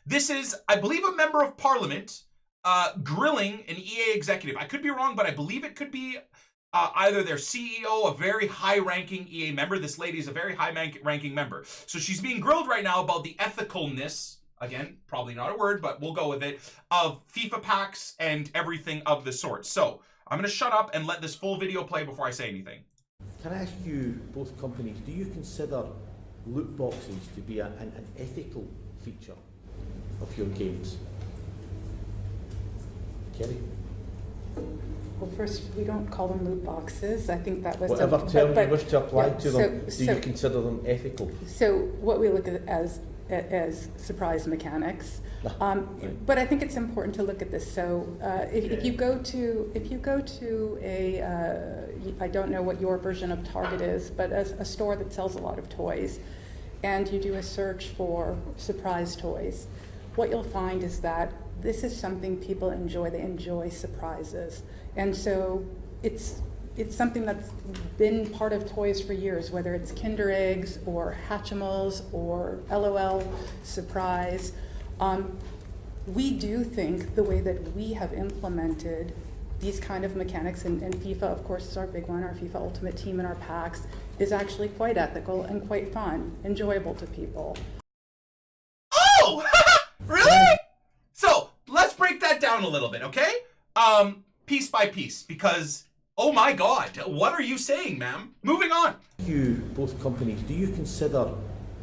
This is, I believe, a member of parliament grilling an EA executive. I could be wrong, but I believe it could be either their CEO, a very high-ranking EA member. This lady is a very high-ranking member. So she's being grilled right now about the ethicalness, again, probably not a word, but we'll go with it, of FIFA PACKS and everything of the sort. So I'm going to shut up and let this full video play before I say anything. Can I ask you, both companies, do you consider loot boxes to be an ethical feature of your games? Kerry? Well, first, we don't call them loot boxes. I think that was whatever term you wish to apply to them. Do you consider them ethical? So what we look at as surprise mechanics, but I think it's important to look at this. So if you go to a I don't know what your version of Target is, but a store that sells a lot of toys, and you do a search for surprise toys, what you'll find is that this is something people enjoy. They enjoy surprises. And so it's something that's been part of toys for years, whether it's Kinder Eggs or Hatchimals or LOL Surprise. We do think the way that we have implemented these kind of mechanics, and FIFA, of course, is our big one, our FIFA Ultimate Team and our packs, is actually quite ethical and quite fun, enjoyable to people. Oh! Really? So let's break that down a little bit, okay? Piece by piece, because oh my God, what are you saying, ma'am? Moving on. You, both companies, do you consider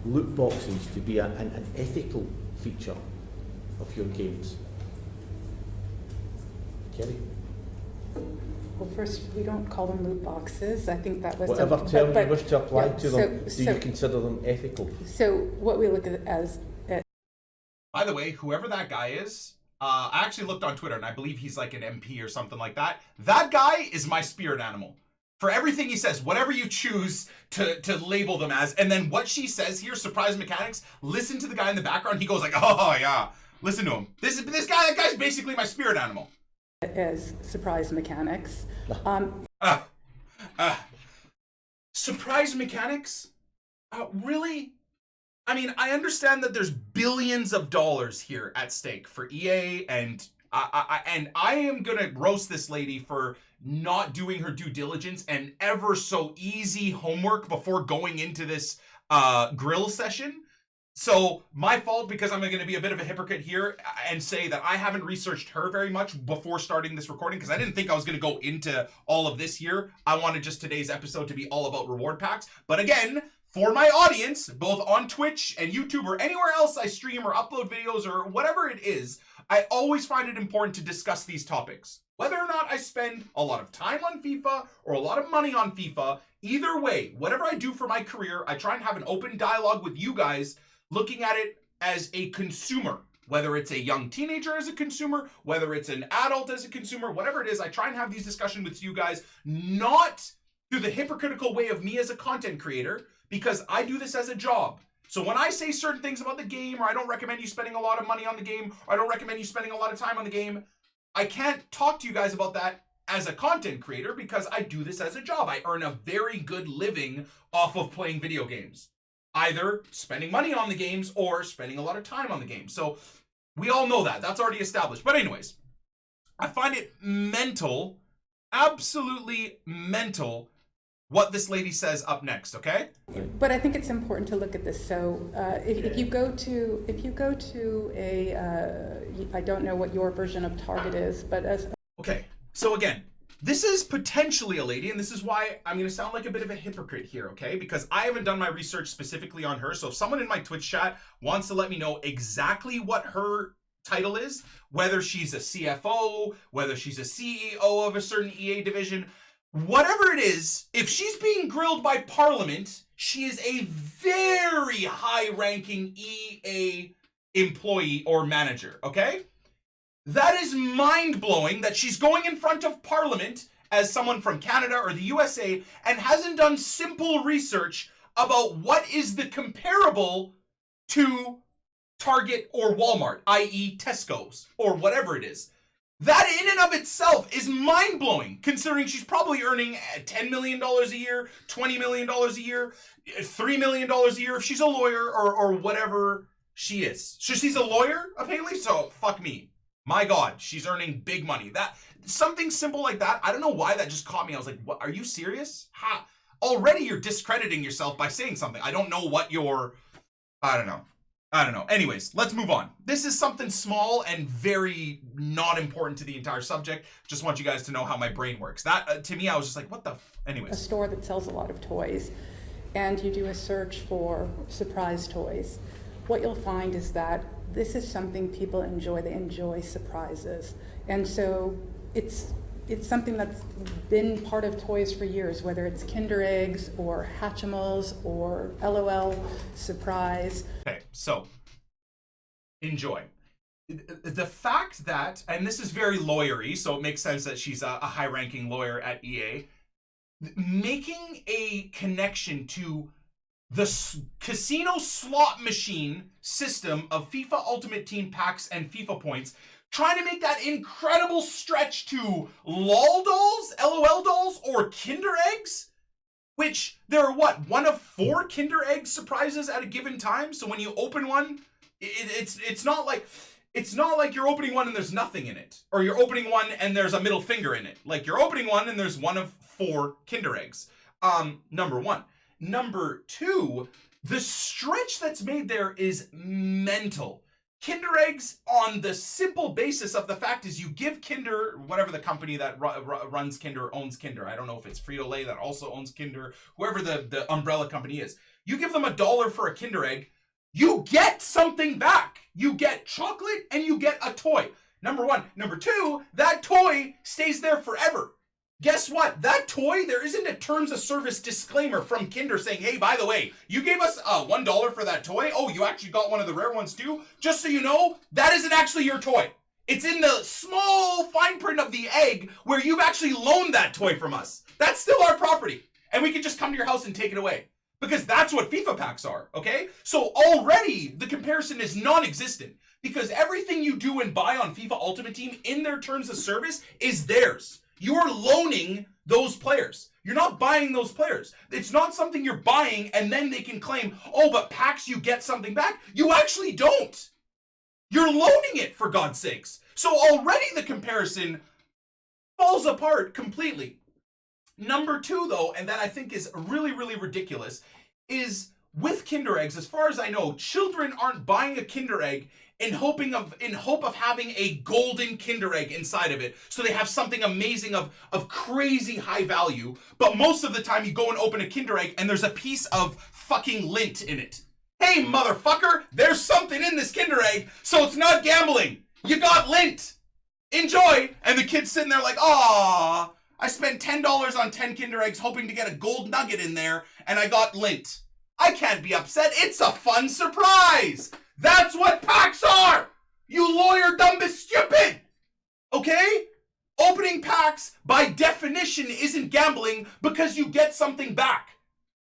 loot boxes to be an ethical feature of your games? Kerry? Well, first, we don't call them loot boxes. I think that was whatever term you wish to apply to them. Do you consider them ethical? So what we look at as by the way, whoever that guy is, I actually looked on Twitter and I believe he's like an MP or something like that. That guy is my spirit animal. For everything he says, whatever you choose to label them as, and then what she says here, surprise mechanics, listen to the guy in the background, he goes like, oh yeah, listen to him. That guy's basically my spirit animal. As surprise mechanics. Surprise mechanics? Really? I mean, I understand that there's billions of dollars here at stake for EA, and I am gonna roast this lady for not doing her due diligence and ever so easy homework before going into this grill session. So my fault, because I'm going to be a bit of a hypocrite here and say that I haven't researched her very much before starting this recording, because I didn't think I was going to go into all of this here. I wanted just today's episode to be all about reward packs. But again, for my audience, both on Twitch and YouTube or anywhere else I stream or upload videos or whatever it is, I always find it important to discuss these topics. Whether or not I spend a lot of time on FIFA or a lot of money on FIFA, either way, whatever I do for my career, I try and have an open dialogue with you guys, looking at it as a consumer. Whether it's a young teenager as a consumer, whether it's an adult as a consumer, whatever it is, I try and have these discussions with you guys, not through the hypocritical way of me as a content creator, because I do this as a job. So when I say certain things about the game, or I don't recommend you spending a lot of money on the game, or I don't recommend you spending a lot of time on the game, I can't talk to you guys about that as a content creator, because I do this as a job. I earn a very good living off of playing video games. Either spending money on the games or spending a lot of time on the game. So we all know that. That's already established. But anyways, I find it mental, absolutely mental, what this lady says up next, okay? But I think it's important to look at this. So if you go to a I don't know what your version of Target is, but as okay. So again, this is potentially a lady, and this is why I'm going to sound like a bit of a hypocrite here, okay? Because I haven't done my research specifically on her. So if someone in my Twitch chat wants to let me know exactly what her title is, whether she's a CFO, whether she's a CEO of a certain EA division, whatever it is, if she's being grilled by Parliament, she is a very high-ranking EA employee or manager, okay? That is mind-blowing that she's going in front of Parliament as someone from Canada or the USA and hasn't done simple research about what is the comparable to Target or Walmart, i.e. Tesco's or whatever it is. That in and of itself is mind-blowing, considering she's probably earning $10 million a year, $20 million a year, $3 million a year if she's a lawyer or whatever She is. So she's a lawyer, apparently, so fuck me. My God, she's earning big money. That something simple like that, I don't know why that just caught me. I was like, what, are you serious? Ha. Already you're discrediting yourself by saying something. I don't know what you're, I don't know. Anyways, let's move on. This is something small and very not important to the entire subject. Just want you guys to know how my brain works. That, to me, I was just like, what the anyways. A store that sells a lot of toys, and you do a search for surprise toys. What you'll find is that this is something people enjoy. They enjoy surprises. And so it's something that's been part of toys for years, whether it's Kinder Eggs or Hatchimals or LOL Surprise. Okay, so enjoy. The fact that, and this is very lawyery, so it makes sense that she's a high-ranking lawyer at EA, making a connection to the casino slot machine system of FIFA Ultimate Team packs and FIFA points, trying to make that incredible stretch to LOL dolls, LOL dolls, or Kinder Eggs, which there are what, 1 of 4 Kinder Egg surprises at a given time. So when you open one, it's not like you're opening one and there's nothing in it, or you're opening one and there's a middle finger in it. Like you're opening one and there's 1 of 4 Kinder Eggs. Number 1. Number 2, the stretch that's made there is mental. Kinder Eggs, on the simple basis of the fact is you give Kinder, whatever the company that runs Kinder, owns Kinder. I don't know if it's Frito-Lay that also owns Kinder, whoever the umbrella company is. You give them $1 for a Kinder Egg, you get something back. You get chocolate and you get a toy. Number 1. Number 2, that toy stays there forever. Guess what? That toy, there isn't a terms of service disclaimer from Kinder saying, hey, by the way, you gave us $1 for that toy. Oh, you actually got one of the rare ones too? Just so you know, that isn't actually your toy. It's in the small fine print of the egg where you've actually loaned that toy from us. That's still our property. And we can just come to your house and take it away. Because that's what FIFA packs are, okay? So already the comparison is non-existent. Because everything you do and buy on FIFA Ultimate Team in their terms of service is theirs. You're loaning those players. You're not buying those players. It's not something you're buying and then they can claim, oh, but packs, you get something back. You actually don't. You're loaning it, for God's sakes. So already the comparison falls apart completely. Number 2, though, and that I think is really, really ridiculous, is with Kinder Eggs, as far as I know, children aren't buying a Kinder Egg in hope of having a golden Kinder Egg inside of it, so they have something amazing of crazy high value. But most of the time you go and open a Kinder Egg and there's a piece of fucking lint in it. Hey, motherfucker, there's something in this Kinder Egg, so it's not gambling. You got lint. Enjoy. And the kid's sitting there like, aww, I spent $10 on 10 Kinder Eggs hoping to get a gold nugget in there, and I got lint. I can't be upset. It's a fun surprise. That's what packs are! You lawyer dumbest stupid! Okay? Opening packs, by definition, isn't gambling because you get something back.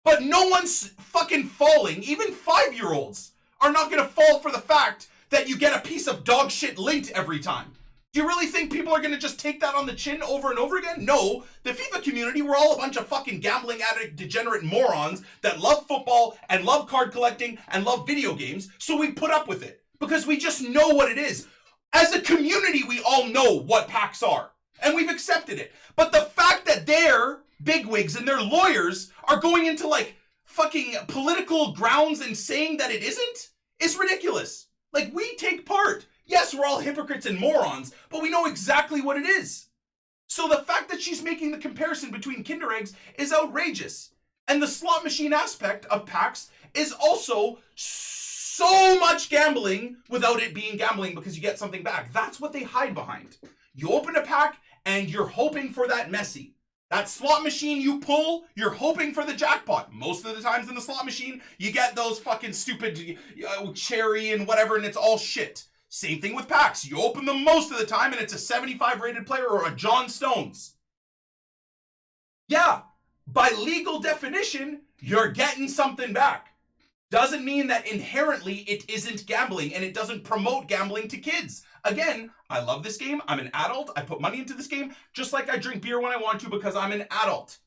But no one's fucking falling. Even 5-year-olds are not gonna fall for the fact that you get a piece of dog shit lint every time. Do you really think people are gonna just take that on the chin over and over again? No. The FIFA community, we're all a bunch of fucking gambling addict, degenerate morons that love football and love card collecting and love video games, so we put up with it. Because we just know what it is. As a community, we all know what packs are. And we've accepted it. But the fact that their bigwigs and their lawyers are going into like fucking political grounds and saying that it isn't is ridiculous. Like, we take part. Yes, we're all hypocrites and morons, but we know exactly what it is. So the fact that she's making the comparison between Kinder Eggs is outrageous. And the slot machine aspect of packs is also so much gambling without it being gambling because you get something back. That's what they hide behind. You open a pack and you're hoping for that Messi. That slot machine you pull, you're hoping for the jackpot. Most of the times in the slot machine, you get those fucking stupid cherry and whatever, and it's all shit. Same thing with packs. You open them most of the time and it's a 75 rated player or a John Stones. Yeah, by legal definition, you're getting something back. Doesn't mean that inherently it isn't gambling and it doesn't promote gambling to kids. Again, I love this game. I'm an adult. I put money into this game just like I drink beer when I want to because I'm an adult.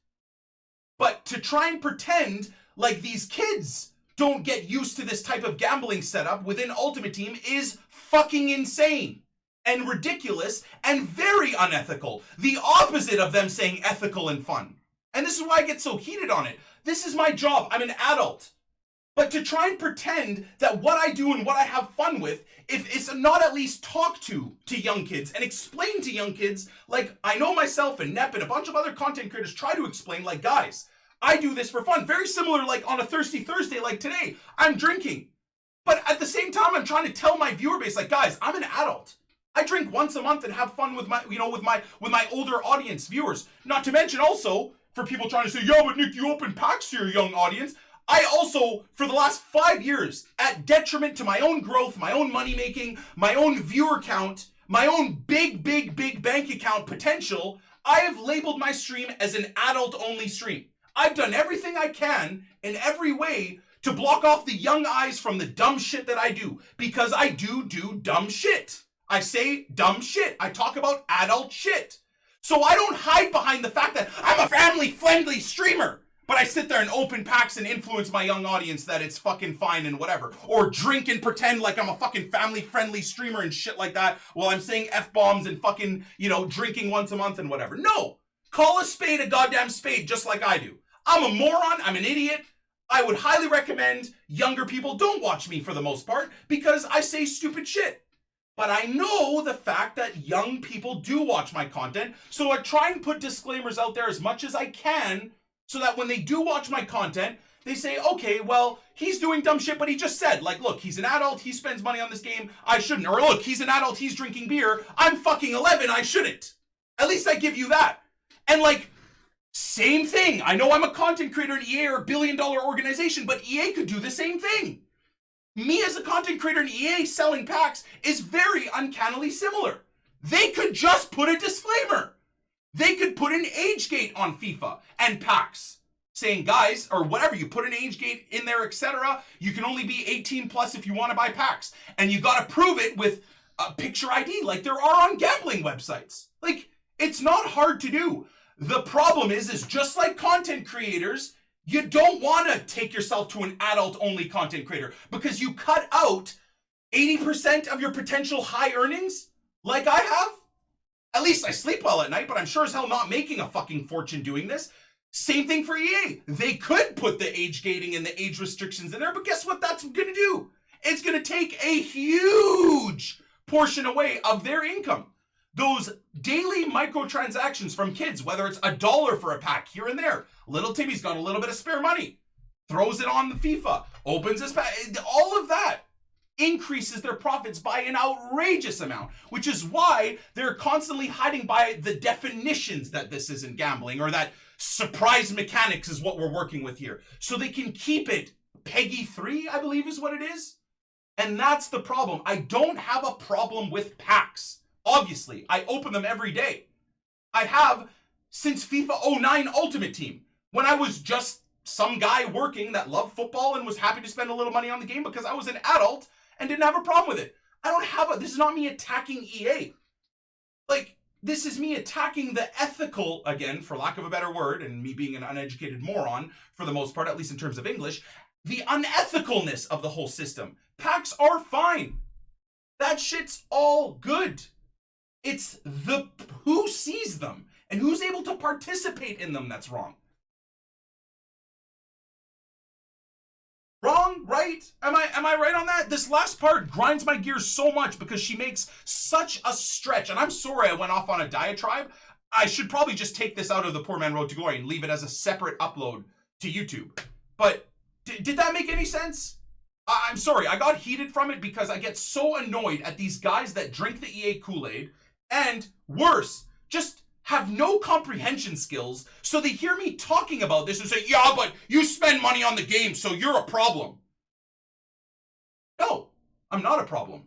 But to try and pretend like these kids don't get used to this type of gambling setup within Ultimate Team is fucking insane and ridiculous and very unethical. The opposite of them saying ethical and fun. And this is why I get so heated on it. This is my job. I'm an adult. But to try and pretend that what I do and what I have fun with, if it's not at least talk to young kids and explain to young kids, like I know myself and Nep and a bunch of other content creators try to explain, like, guys, I do this for fun. Very similar, like on a Thirsty Thursday, like today, I'm drinking. But at the same time, I'm trying to tell my viewer base, like, guys, I'm an adult. I drink once a month and have fun with my, with my older audience viewers. Not to mention also, for people trying to say, yeah, but Nick, you open packs to your young audience. I also, for the last 5 years, at detriment to my own growth, my own money making, my own viewer count, my own big bank account potential, I have labeled my stream as an adult only stream. I've done everything I can in every way to block off the young eyes from the dumb shit that I do, because I do dumb shit. I say dumb shit. I talk about adult shit. So I don't hide behind the fact that I'm a family-friendly streamer, but I sit there and open packs and influence my young audience that it's fucking fine and whatever. Or drink and pretend like I'm a fucking family-friendly streamer and shit like that while I'm saying F-bombs and fucking, drinking once a month and whatever. No! Call a spade a goddamn spade just like I do. I'm a moron. I'm an idiot. I would highly recommend younger people don't watch me for the most part because I say stupid shit. But I know the fact that young people do watch my content, so I try and put disclaimers out there as much as I can so that when they do watch my content, they say, okay, well, he's doing dumb shit, but he just said, like, look, he's an adult, he spends money on this game, I shouldn't. Or look, he's an adult, he's drinking beer, I'm fucking 11, I shouldn't. At least I give you that. And like, same thing. I know I'm a content creator at EA or a billion-dollar organization, but EA could do the same thing. Me as a content creator in EA selling packs is very uncannily similar. They could just put a disclaimer. They could put an age gate on FIFA and packs saying, guys, or whatever, you put an age gate in there, etc. You can only be 18 plus if you want to buy packs. And you got to prove it with a picture ID like there are on gambling websites. Like, it's not hard to do. The problem is just like content creators, you don't want to take yourself to an adult-only content creator because you cut out 80% of your potential high earnings, like I have. At least I sleep well at night, but I'm sure as hell not making a fucking fortune doing this. Same thing for EA. They could put the age gating and the age restrictions in there, but guess what that's going to do? It's going to take a huge portion away of their income. Those daily microtransactions from kids, whether it's $1 for a pack here and there. Little Timmy's got a little bit of spare money, throws it on the FIFA, opens his pack. All of that increases their profits by an outrageous amount, which is why they're constantly hiding by the definitions that this isn't gambling or that surprise mechanics is what we're working with here. So they can keep it PEGI 3, I believe is what it is. And that's the problem. I don't have a problem with packs. Obviously, I open them every day. I have since FIFA 09 Ultimate Team, when I was just some guy working that loved football and was happy to spend a little money on the game because I was an adult and didn't have a problem with it. This is not me attacking EA. Like, this is me attacking the ethical, again, for lack of a better word, and me being an uneducated moron for the most part, at least in terms of English, the unethicalness of the whole system. Packs are fine. That shit's all good. It's the who sees them and who's able to participate in them that's wrong. Wrong? Right? Am I right on that? This last part grinds my gears so much because she makes such a stretch. And I'm sorry I went off on a diatribe. I should probably just take this out of the Poor Man Road to Glory and leave it as a separate upload to YouTube. But did that make any sense? I'm sorry. I got heated from it because I get so annoyed at these guys that drink the EA Kool-Aid and worse, just have no comprehension skills, so they hear me talking about this and say, yeah, but you spend money on the game, so you're a problem. No, I'm not a problem.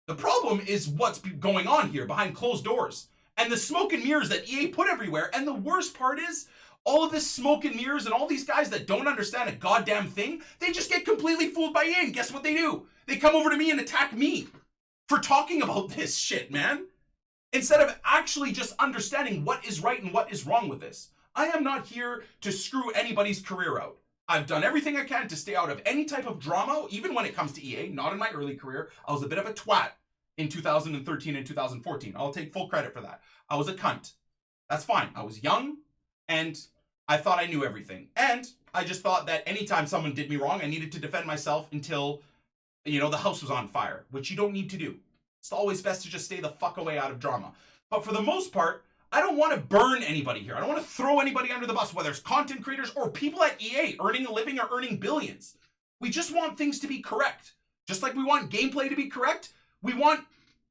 The problem is what's going on here behind closed doors and the smoke and mirrors that EA put everywhere. And the worst part is all of this smoke and mirrors and all these guys that don't understand a goddamn thing, they just get completely fooled by EA. And guess what they do? They come over to me and attack me for talking about this shit, man. Instead of actually just understanding what is right and what is wrong with this. I am not here to screw anybody's career out. I've done everything I can to stay out of any type of drama, even when it comes to EA. Not in my early career. I was a bit of a twat in 2013 and 2014. I'll take full credit for that. I was a cunt. That's fine. I was young, and I thought I knew everything. And I just thought that anytime someone did me wrong, I needed to defend myself until, you know, the house was on fire, which you don't need to do. It's always best to just stay the fuck away out of drama. But for the most part, I don't want to burn anybody here. I don't want to throw anybody under the bus, whether it's content creators or people at EA earning a living or earning billions. We just want things to be correct. Just like we want gameplay to be correct, we want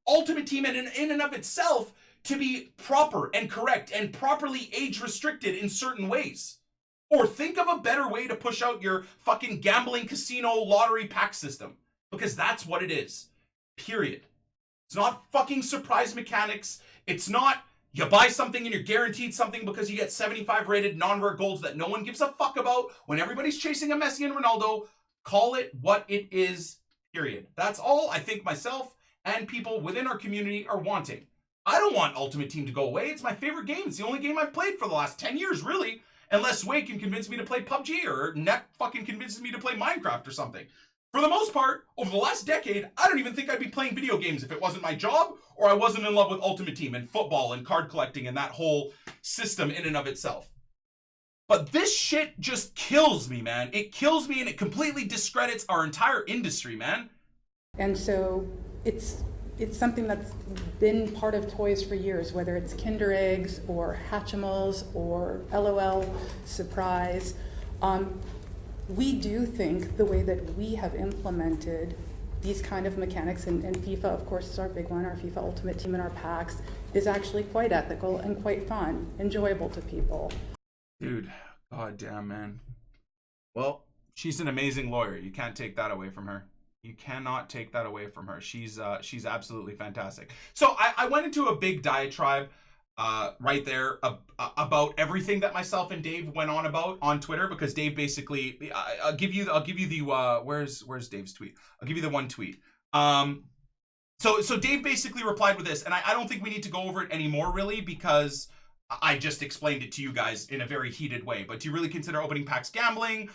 Ultimate Team in and of itself to be proper and correct and properly age restricted in certain ways. Or think of a better way to push out your fucking gambling casino lottery pack system. Because that's what it is. Period. It's not fucking surprise mechanics. It's not you buy something and you're guaranteed something because you get 75 rated non-rare golds that no one gives a fuck about when everybody's chasing a Messi and Ronaldo. Call it what it is, period. That's all I think myself and people within our community are wanting. I don't want Ultimate Team to go away. It's my favorite game. It's the only game I've played for the last 10 years, really. Unless Sway can convince me to play PUBG or NECK fucking convinces me to play Minecraft or something. For the most part, over the last decade, I don't even think I'd be playing video games if it wasn't my job or I wasn't in love with Ultimate Team and football and card collecting and that whole system in and of itself. But this shit just kills me, man. It kills me and it completely discredits our entire industry, man. And so it's something that's been part of toys for years, whether it's Kinder Eggs or Hatchimals or LOL Surprise. We do think the way that we have implemented these kind of mechanics, and FIFA, of course, is our big one, our FIFA Ultimate Team and our packs, is actually quite ethical and quite fun, enjoyable to people. Dude, goddamn, man. Well, she's an amazing lawyer. You can't take that away from her. You cannot take that away from her. She's absolutely fantastic. So I went into a big diatribe right there about everything that myself and Dave went on about on Twitter, because Dave basically I'll give you the where's Dave's tweet? I'll give you the one tweet. So Dave basically replied with this, and I don't think we need to go over it anymore really, because I just explained it to you guys in a very heated way. But do you really consider opening packs gambling?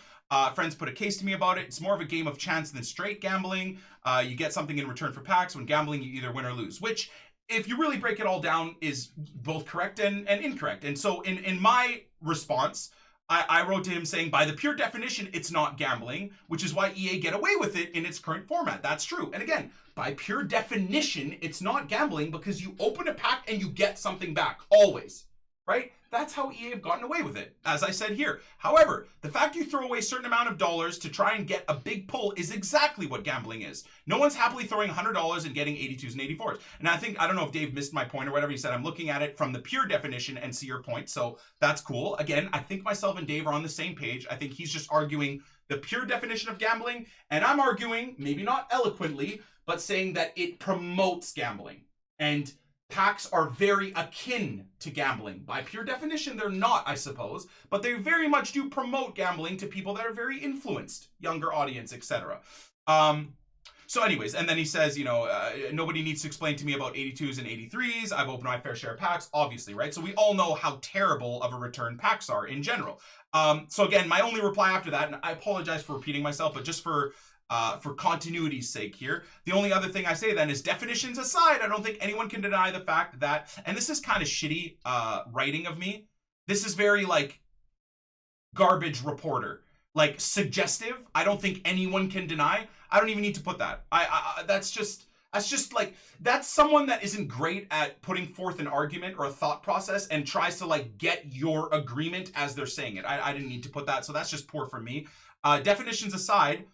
Friends put a case to me about it. It's more of a game of chance than straight gambling. You get something in return for packs. When gambling, you either win or lose, which, if you really break it all down, is both correct and incorrect. And so in my response, I wrote to him saying, by the pure definition, it's not gambling, which is why EA get away with it in its current format. That's true. And again, by pure definition, it's not gambling because you open a pack and you get something back, always. Right? That's how EA have gotten away with it, as I said here. However, the fact you throw away a certain amount of dollars to try and get a big pull is exactly what gambling is. No one's happily throwing $100 and getting 82s and 84s. And I don't know if Dave missed my point or whatever. He said, I'm looking at it from the pure definition and see your point. So that's cool. Again, I think myself and Dave are on the same page. I think he's just arguing the pure definition of gambling. And I'm arguing, maybe not eloquently, but saying that it promotes gambling. And packs are very akin to gambling. By pure definition, they're not, I suppose, but they very much do promote gambling to people that are very influenced, younger audience, etc. So anyways, and then he says, nobody needs to explain to me about 82s and 83s. I've opened my fair share of packs, obviously, right? So we all know how terrible of a return packs are in general. So again, my only reply after that, and I apologize for repeating myself, but just for continuity's sake here, the only other thing I say then is, definitions aside, I don't think anyone can deny the fact that, and this is kind of shitty writing of me, this is very like garbage reporter, like suggestive. I don't think anyone can deny. I don't even need to put that. That's just like, that's someone that isn't great at putting forth an argument or a thought process and tries to like get your agreement as they're saying it. I didn't need to put that, so that's just poor for me. Definitions aside,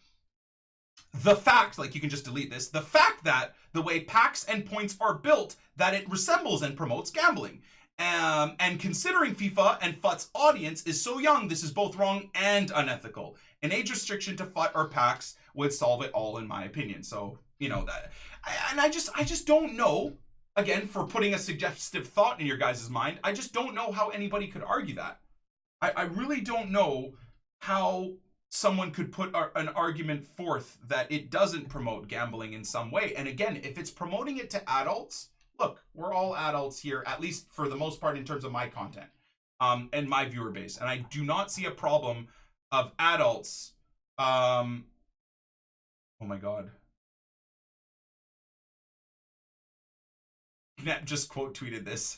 the fact, like, you can just delete this, the fact that the way packs and points are built, that it resembles and promotes gambling. And considering FIFA and FUT's audience is so young, this is both wrong and unethical. An age restriction to FUT or packs would solve it all, in my opinion. So, that, and I just don't know, again, for putting a suggestive thought in your guys' mind, I just don't know how anybody could argue that. I really don't know how someone could put an argument forth that it doesn't promote gambling in some way. And again, if it's promoting it to adults, look, we're all adults here, at least for the most part in terms of my content and my viewer base. And I do not see a problem of adults. Oh my god. Knapp just quote tweeted this.